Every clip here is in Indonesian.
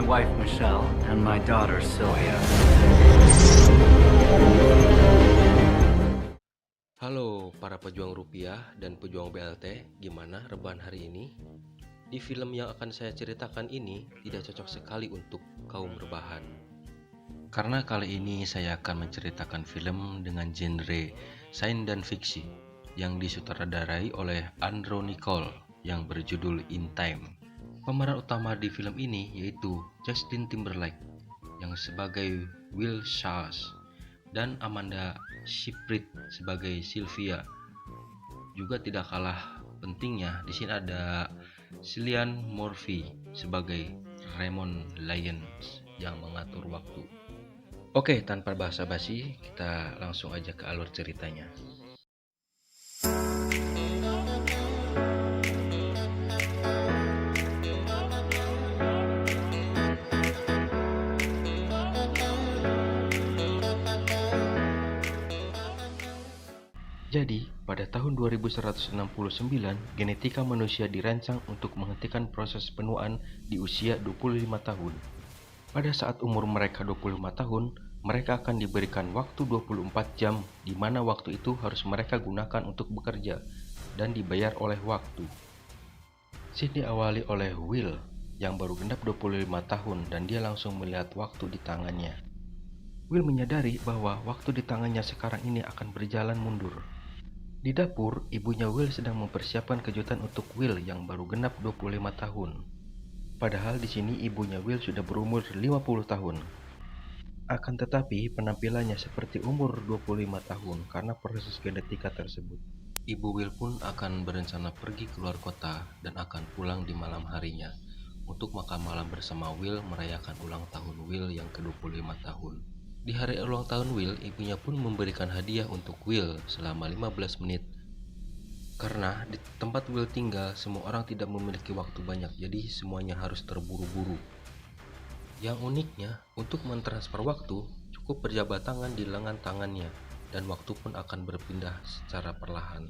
my wife Michelle and my daughter Sylvia. Halo para pejuang rupiah dan pejuang BLT, gimana rebahan hari ini? Di film yang akan saya ceritakan ini tidak cocok sekali untuk kaum rebahan. Karena kali ini saya akan menceritakan film dengan genre sains dan fiksi yang disutradarai oleh Andrew Niccol yang berjudul In Time. Pemeran utama di film ini yaitu Justin Timberlake yang sebagai Will Shaw dan Amanda Seyfried sebagai Sylvia. Juga tidak kalah pentingnya di sini ada Cillian Murphy sebagai Raymond Lyons yang mengatur waktu. Oke, tanpa basa-basi, kita langsung aja ke alur ceritanya. Jadi, pada tahun 2169, genetika manusia dirancang untuk menghentikan proses penuaan di usia 25 tahun. Pada saat umur mereka 25 tahun, mereka akan diberikan waktu 24 jam di mana waktu itu harus mereka gunakan untuk bekerja dan dibayar oleh waktu. Scene diawali oleh Will yang baru genap 25 tahun dan dia langsung melihat waktu di tangannya. Will menyadari bahwa waktu di tangannya sekarang ini akan berjalan mundur. Di dapur, ibunya Will sedang mempersiapkan kejutan untuk Will yang baru genap 25 tahun. Padahal di sini ibunya Will sudah berumur 50 tahun. Akan tetapi penampilannya seperti umur 25 tahun karena proses genetika tersebut. Ibu Will pun akan berencana pergi keluar kota dan akan pulang di malam harinya untuk makan malam bersama Will merayakan ulang tahun Will yang ke-25 tahun. Di hari ulang tahun Will, ibunya pun memberikan hadiah untuk Will selama 15 menit. Karena di tempat Will tinggal, semua orang tidak memiliki waktu banyak, jadi semuanya harus terburu-buru. Yang uniknya, untuk mentransfer waktu, cukup berjabat tangan di lengan tangannya, dan waktu pun akan berpindah secara perlahan.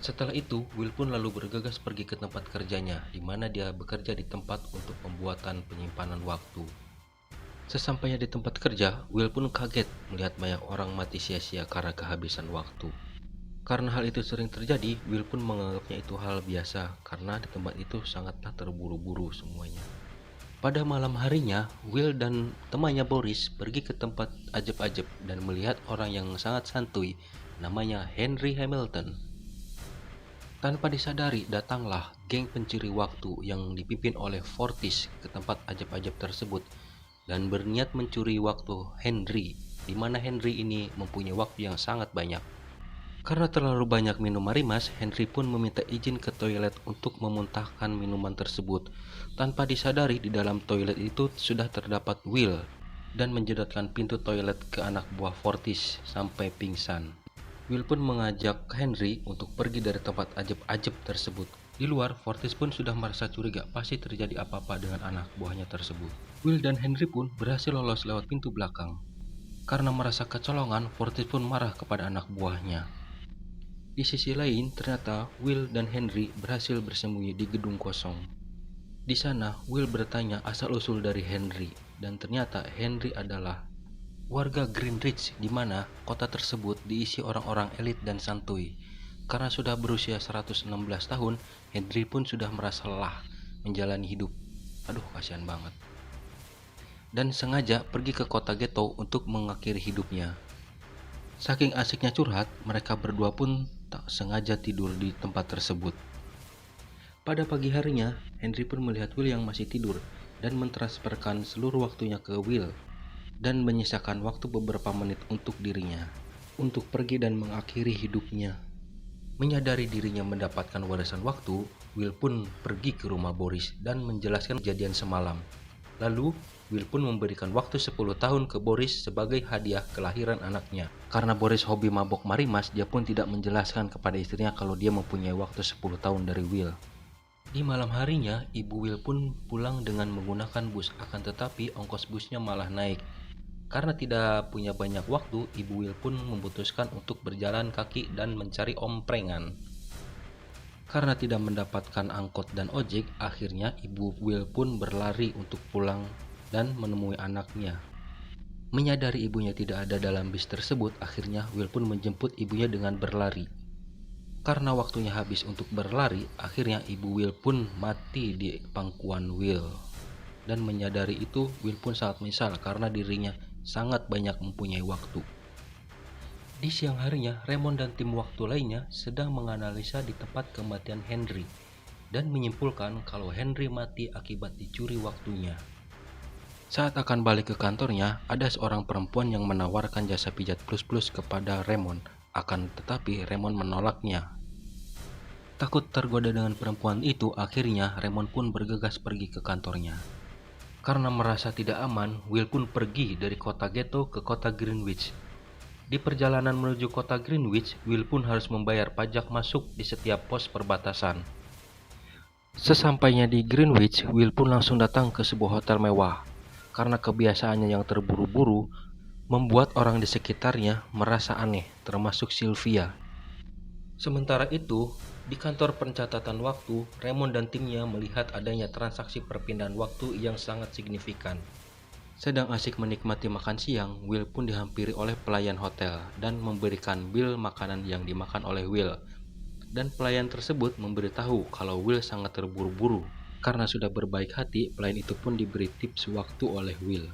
Setelah itu, Will pun lalu bergegas pergi ke tempat kerjanya, di mana dia bekerja di tempat untuk pembuatan penyimpanan waktu. Sesampainya di tempat kerja, Will pun kaget melihat banyak orang mati sia-sia karena kehabisan waktu. Karena hal itu sering terjadi, Will pun menganggapnya itu hal biasa karena di tempat itu sangatlah terburu-buru semuanya. Pada malam harinya, Will dan temannya Boris pergi ke tempat ajab-ajab dan melihat orang yang sangat santuy namanya Henry Hamilton. Tanpa disadari, datanglah geng pencuri waktu yang dipimpin oleh Fortis ke tempat ajab-ajab tersebut dan berniat mencuri waktu Henry, di mana Henry ini mempunyai waktu yang sangat banyak. Karena terlalu banyak minum marimas, Henry pun meminta izin ke toilet untuk memuntahkan minuman tersebut. Tanpa disadari, di dalam toilet itu sudah terdapat Will dan menjedotkan pintu toilet ke anak buah Fortis sampai pingsan. Will pun mengajak Henry untuk pergi dari tempat ajab-ajab tersebut. Di luar, Fortis pun sudah merasa curiga pasti terjadi apa-apa dengan anak buahnya tersebut. Will dan Henry pun berhasil lolos lewat pintu belakang. Karena merasa kecolongan, Fortis pun marah kepada anak buahnya. Di sisi lain, ternyata Will dan Henry berhasil bersembunyi di gedung kosong. Di sana, Will bertanya asal-usul dari Henry, dan ternyata Henry adalah warga Greenridge, di mana kota tersebut diisi orang-orang elit dan santuy. Karena sudah berusia 116 tahun, Henry pun sudah merasa lelah menjalani hidup. Aduh, kasihan banget. Dan sengaja pergi ke kota ghetto untuk mengakhiri hidupnya. Saking asiknya curhat, mereka berdua pun tak sengaja tidur di tempat tersebut. Pada pagi harinya, Henry pun melihat Will yang masih tidur dan mentransferkan seluruh waktunya ke Will dan menyisakan waktu beberapa menit untuk dirinya, untuk pergi dan mengakhiri hidupnya. Menyadari dirinya mendapatkan warisan waktu, Will pun pergi ke rumah Boris dan menjelaskan kejadian semalam. Lalu, Will pun memberikan waktu 10 tahun ke Boris sebagai hadiah kelahiran anaknya. Karena Boris hobi mabok marimas, dia pun tidak menjelaskan kepada istrinya kalau dia mempunyai waktu 10 tahun dari Will. Di malam harinya, ibu Will pun pulang dengan menggunakan bus, akan tetapi ongkos busnya malah naik. Karena tidak punya banyak waktu, ibu Will pun memutuskan untuk berjalan kaki dan mencari omprengan. Karena tidak mendapatkan angkot dan ojek, akhirnya ibu Will pun berlari untuk pulang dan menemui anaknya. Menyadari ibunya tidak ada dalam bis tersebut, akhirnya Will pun menjemput ibunya dengan berlari. Karena waktunya habis untuk berlari, akhirnya ibu Will pun mati di pangkuan Will. Dan menyadari itu, Will pun sangat menyesal karena dirinya sangat banyak mempunyai waktu. Di siang harinya, Raymond dan tim waktu lainnya sedang menganalisa di tempat kematian Henry dan menyimpulkan kalau Henry mati akibat dicuri waktunya. Saat akan balik ke kantornya, ada seorang perempuan yang menawarkan jasa pijat plus-plus kepada Raymond, akan tetapi Raymond menolaknya. Takut tergoda dengan perempuan itu, akhirnya Raymond pun bergegas pergi ke kantornya. Karena merasa tidak aman, Will pun pergi dari kota ghetto ke kota Greenwich. Di perjalanan menuju kota Greenwich, Will pun harus membayar pajak masuk di setiap pos perbatasan. Sesampainya di Greenwich, Will pun langsung datang ke sebuah hotel mewah. Karena kebiasaannya yang terburu-buru, membuat orang di sekitarnya merasa aneh, termasuk Sylvia. Sementara itu, di kantor pencatatan waktu, Raymond dan timnya melihat adanya transaksi perpindahan waktu yang sangat signifikan. Sedang asik menikmati makan siang, Will pun dihampiri oleh pelayan hotel dan memberikan bil makanan yang dimakan oleh Will. Dan pelayan tersebut memberitahu kalau Will sangat terburu-buru. Karena sudah berbaik hati, pelayan itu pun diberi tips waktu oleh Will.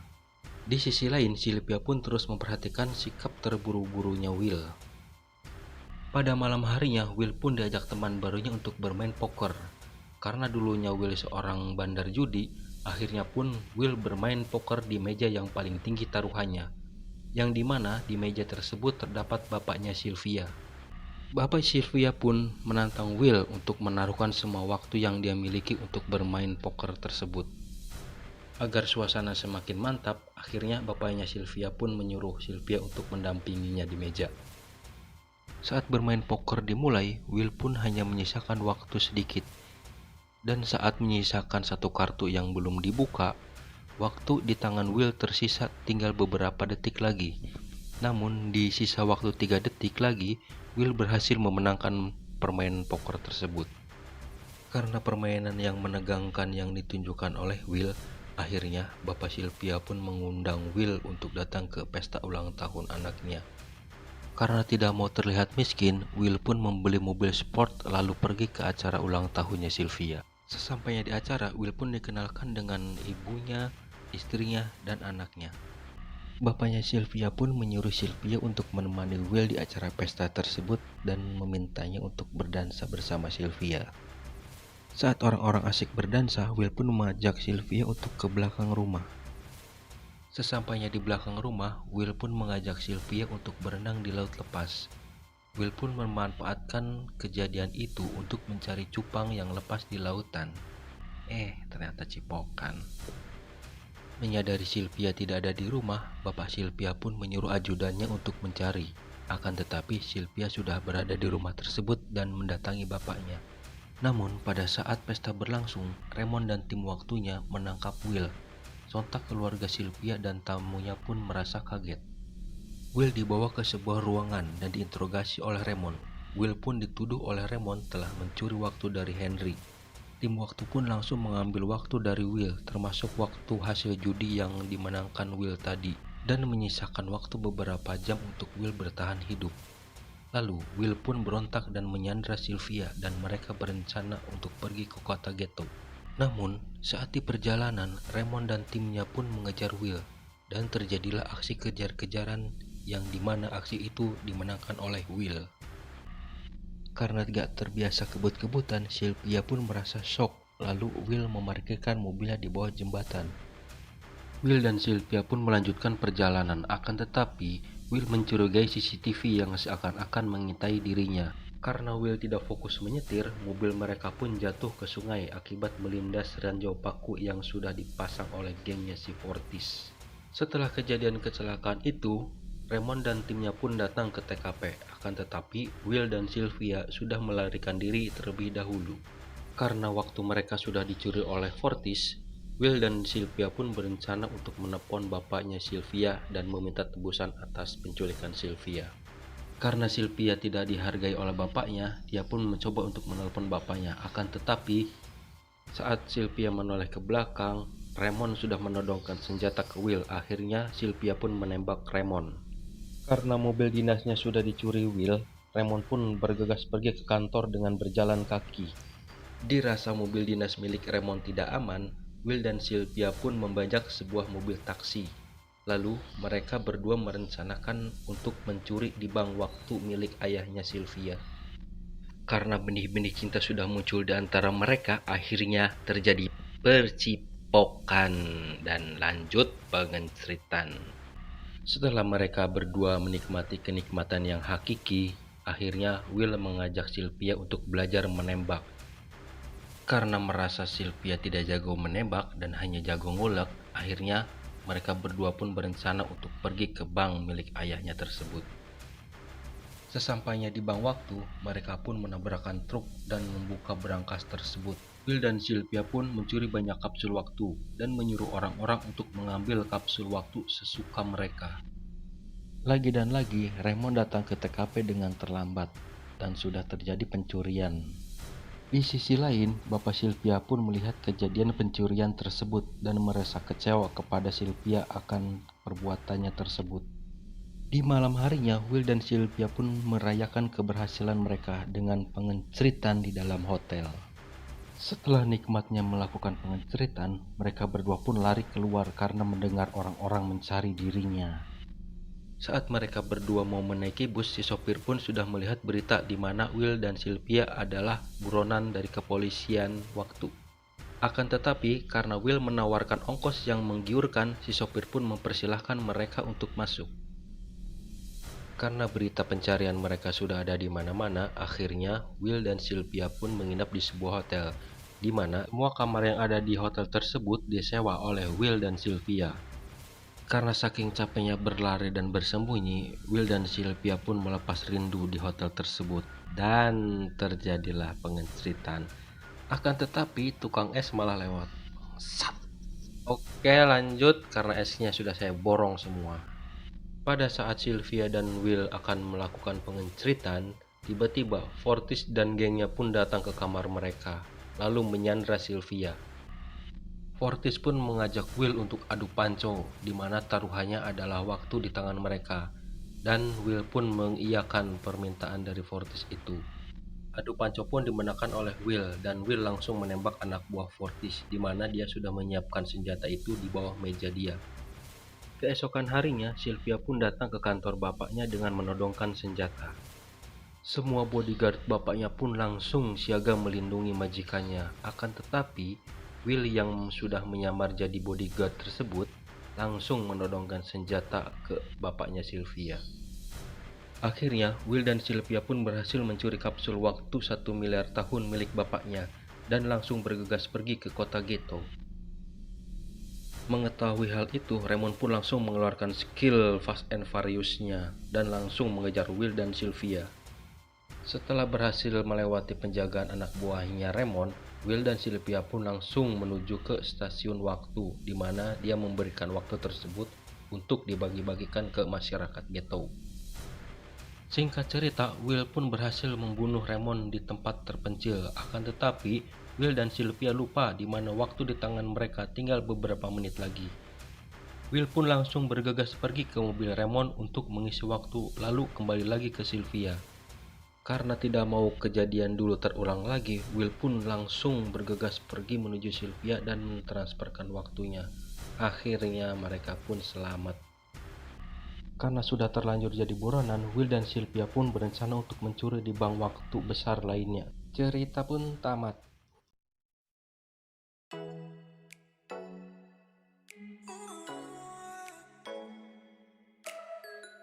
Di sisi lain, Sylvia pun terus memperhatikan sikap terburu-burunya Will. Pada malam harinya, Will pun diajak teman barunya untuk bermain poker. Karena dulunya Will seorang bandar judi, akhirnya pun Will bermain poker di meja yang paling tinggi taruhannya, yang dimana di meja tersebut terdapat bapaknya Sylvia. Bapak Sylvia pun menantang Will untuk menaruhkan semua waktu yang dia miliki untuk bermain poker tersebut. Agar suasana semakin mantap, akhirnya bapaknya Sylvia pun menyuruh Sylvia untuk mendampinginya di meja. Saat bermain poker dimulai, Will pun hanya menyisakan waktu sedikit. Dan saat menyisakan satu kartu yang belum dibuka, waktu di tangan Will tersisa tinggal beberapa detik lagi. Namun di sisa waktu 3 detik lagi, Will berhasil memenangkan permainan poker tersebut. Karena permainan yang menegangkan yang ditunjukkan oleh Will, akhirnya Bapak Sylvia pun mengundang Will untuk datang ke pesta ulang tahun anaknya. Karena tidak mau terlihat miskin, Will pun membeli mobil sport lalu pergi ke acara ulang tahunnya Sylvia. Sesampainya di acara, Will pun dikenalkan dengan ibunya, istrinya, dan anaknya. Bapaknya Sylvia pun menyuruh Sylvia untuk menemani Will di acara pesta tersebut dan memintanya untuk berdansa bersama Sylvia. Saat orang-orang asik berdansa, Will pun mengajak Sylvia untuk ke belakang rumah. Sesampainya di belakang rumah, Will pun mengajak Sylvia untuk berenang di laut lepas. Will pun memanfaatkan kejadian itu untuk mencari cupang yang lepas di lautan. Ternyata cipokan. Menyadari Sylvia tidak ada di rumah, Bapak Sylvia pun menyuruh ajudannya untuk mencari. Akan tetapi Sylvia sudah berada di rumah tersebut dan mendatangi bapaknya. Namun pada saat pesta berlangsung, Raymond dan tim waktunya menangkap Will. Sontak keluarga Sylvia dan tamunya pun merasa kaget. Will dibawa ke sebuah ruangan dan diinterogasi oleh Raymond. Will pun dituduh oleh Raymond telah mencuri waktu dari Henry. Tim waktu pun langsung mengambil waktu dari Will, termasuk waktu hasil judi yang dimenangkan Will tadi, dan menyisakan waktu beberapa jam untuk Will bertahan hidup. Lalu, Will pun berontak dan menyandra Sylvia dan mereka berencana untuk pergi ke kota ghetto. Namun, saat di perjalanan, Raymond dan timnya pun mengejar Will, dan terjadilah aksi kejar-kejaran yang dimana aksi itu dimenangkan oleh Will. Karena tidak terbiasa kebut-kebutan, Sylvia pun merasa shock. Lalu Will memarkirkan mobilnya di bawah jembatan. Will dan Sylvia pun melanjutkan perjalanan, akan tetapi Will mencurigai CCTV yang seakan-akan mengintai dirinya. Karena Will tidak fokus menyetir, mobil mereka pun jatuh ke sungai akibat melindas ranjau paku yang sudah dipasang oleh gengnya si Fortis. Setelah kejadian kecelakaan itu, Raymond dan timnya pun datang ke TKP, akan tetapi Will dan Sylvia sudah melarikan diri terlebih dahulu. Karena waktu mereka sudah dicuri oleh Fortis, Will dan Sylvia pun berencana untuk menelpon bapaknya Sylvia dan meminta tebusan atas penculikan Sylvia. Karena Sylvia tidak dihargai oleh bapaknya, dia pun mencoba untuk menelpon bapaknya. Akan tetapi, saat Sylvia menoleh ke belakang, Raymond sudah menodongkan senjata ke Will. Akhirnya Sylvia pun menembak Raymond. Karena mobil dinasnya sudah dicuri Will, Raymond pun bergegas pergi ke kantor dengan berjalan kaki. Dirasa mobil dinas milik Raymond tidak aman, Will dan Sylvia pun membajak sebuah mobil taksi. Lalu mereka berdua merencanakan untuk mencuri di bank waktu milik ayahnya Sylvia. Karena benih-benih cinta sudah muncul di antara mereka, akhirnya terjadi percipokan dan lanjut pengecritan. Setelah mereka berdua menikmati kenikmatan yang hakiki, akhirnya Will mengajak Sylvia untuk belajar menembak. Karena merasa Sylvia tidak jago menembak dan hanya jago ngulek, akhirnya mereka berdua pun berencana untuk pergi ke bank milik ayahnya tersebut. Sesampainya di bank waktu, mereka pun menabrakkan truk dan membuka berangkas tersebut. Will dan Sylvia pun mencuri banyak kapsul waktu dan menyuruh orang-orang untuk mengambil kapsul waktu sesuka mereka. Lagi dan lagi, Raymond datang ke TKP dengan terlambat dan sudah terjadi pencurian. Di sisi lain, Bapak Sylvia pun melihat kejadian pencurian tersebut dan merasa kecewa kepada Sylvia akan perbuatannya tersebut. Di malam harinya, Will dan Sylvia pun merayakan keberhasilan mereka dengan pengecritan di dalam hotel. Setelah nikmatnya melakukan pengecritan, mereka berdua pun lari keluar karena mendengar orang-orang mencari dirinya. Saat mereka berdua mau menaiki bus, si sopir pun sudah melihat berita di mana Will dan Sylvia adalah buronan dari kepolisian waktu. Akan tetapi, karena Will menawarkan ongkos yang menggiurkan, si sopir pun mempersilahkan mereka untuk masuk. Karena berita pencarian mereka sudah ada di mana-mana, akhirnya Will dan Sylvia pun menginap di sebuah hotel, di mana semua kamar yang ada di hotel tersebut disewa oleh Will dan Sylvia. Karena saking capeknya berlari dan bersembunyi, Will dan Sylvia pun melepas rindu di hotel tersebut. Dan terjadilah pengecritan. Akan tetapi tukang es malah lewat. Sat. Oke, lanjut karena esnya sudah saya borong semua. Pada saat Sylvia dan Will akan melakukan pengecritan, tiba-tiba Fortis dan gengnya pun datang ke kamar mereka, lalu menyandra Sylvia. Fortis pun mengajak Will untuk adu panco, di mana taruhannya adalah waktu di tangan mereka, dan Will pun mengiyakan permintaan dari Fortis itu. Adu panco pun dimenangkan oleh Will, dan Will langsung menembak anak buah Fortis, di mana dia sudah menyiapkan senjata itu di bawah meja dia. Keesokan harinya, Sylvia pun datang ke kantor bapaknya dengan menodongkan senjata. Semua bodyguard bapaknya pun langsung siaga melindungi majikannya, akan tetapi Will yang sudah menyamar jadi bodyguard tersebut langsung menodongkan senjata ke bapaknya Sylvia. Akhirnya, Will dan Sylvia pun berhasil mencuri kapsul waktu 1 miliar tahun milik bapaknya dan langsung bergegas pergi ke kota Ghetto. Mengetahui hal itu, Raymond pun langsung mengeluarkan skill Fast and Furious-nya dan langsung mengejar Will dan Sylvia. Setelah berhasil melewati penjagaan anak buahnya Raymond, Will dan Sylvia pun langsung menuju ke stasiun waktu, di mana dia memberikan waktu tersebut untuk dibagi-bagikan ke masyarakat ghetto. Singkat cerita, Will pun berhasil membunuh Raymond di tempat terpencil. Akan tetapi, Will dan Sylvia lupa di mana waktu di tangan mereka tinggal beberapa menit lagi. Will pun langsung bergegas pergi ke mobil Raymond untuk mengisi waktu, lalu kembali lagi ke Sylvia. Karena tidak mau kejadian dulu terulang lagi, Will pun langsung bergegas pergi menuju Sylvia dan mentransferkan waktunya. Akhirnya mereka pun selamat. Karena sudah terlanjur jadi buronan, Will dan Sylvia pun berencana untuk mencuri di bank waktu besar lainnya. Cerita pun tamat.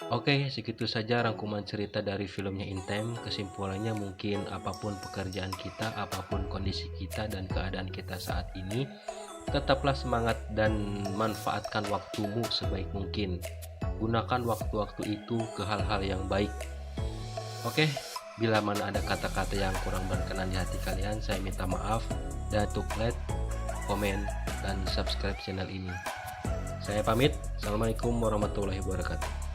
Oke, segitu saja rangkuman cerita dari filmnya In Time. Kesimpulannya mungkin apapun pekerjaan kita, apapun kondisi kita dan keadaan kita saat ini, tetaplah semangat dan manfaatkan waktumu sebaik mungkin. Gunakan waktu-waktu itu ke hal-hal yang baik. Oke, bila mana ada kata-kata yang kurang berkenan di hati kalian, saya minta maaf dan untuk like, komen, dan subscribe channel ini. Saya pamit. Assalamualaikum warahmatullahi wabarakatuh.